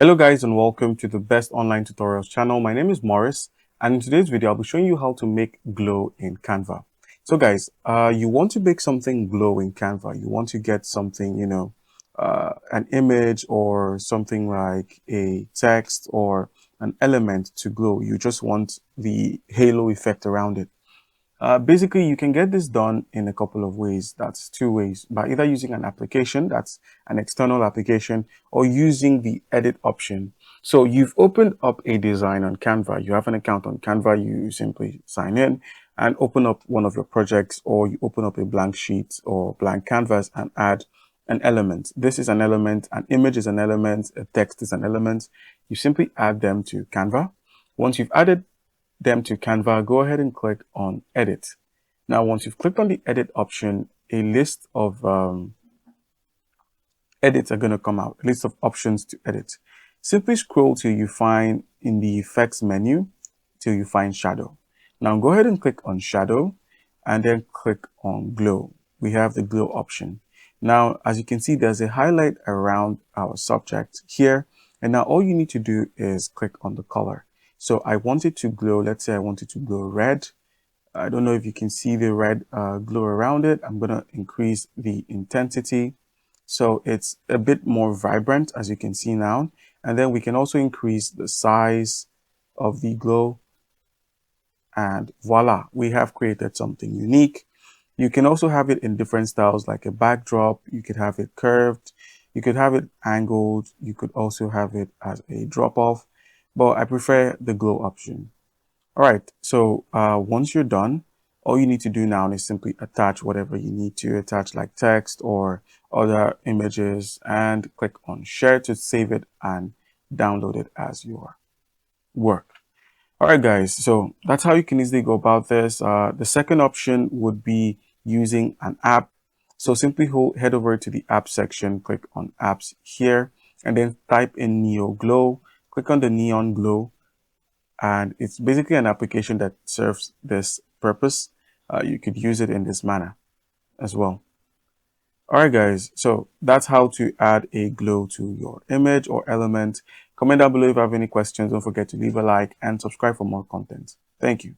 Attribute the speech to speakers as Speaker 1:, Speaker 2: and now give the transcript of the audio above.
Speaker 1: Hello guys and welcome to the best online tutorials channel. My name is Morris and in today's video I'll be showing you how to make glow in Canva. So guys, you want to make something glow in Canva. You want to get something, an image or something like a text or an element to glow. You just want the halo effect around it. Basically, you can get this done in a couple of ways. That's two ways, by either using an application, that's an external application, or using the edit option. So you've opened up a design on Canva. You have an account on Canva. You simply sign in and open up one of your projects, or you open up a blank sheet or blank canvas and add an element. This is an element, an image is an element, a text is an element. You simply add them to Canva. Once you've added them to Canva, go ahead and click on edit. Now, once you've clicked on the edit option, a list of edits are going to come out, a list of options to edit. Simply scroll till you find in the effects menu, till you find shadow. Now go ahead and click on shadow and then click on glow. We have the glow option. Now, as you can see, there's a highlight around our subject here. And now all you need to do is click on the color. So I want it to glow. Let's say I want it to glow red. I don't know if you can see the red glow around it. I'm going to increase the intensity so it's a bit more vibrant, as you can see now. And then we can also increase the size of the glow. And voila, we have created something unique. You can also have it in different styles, like a backdrop. You could have it curved. You could have it angled. You could also have it as a drop off, but I prefer the glow option. All right, so once you're done, all you need to do now is simply attach whatever you need to attach, like text or other images, and click on share to save it and download it as your work. All right, guys, so that's how you can easily go about this. The second option would be using an app. So simply head over to the app section, click on apps here, and then type in Neo Glow. Click on the neon glow, and it's basically an application that serves this purpose. You could use it in this manner as well. All right, guys, so that's how to add a glow to your image or element. Comment down below if you have any questions. Don't forget to leave a like and subscribe for more content. Thank you.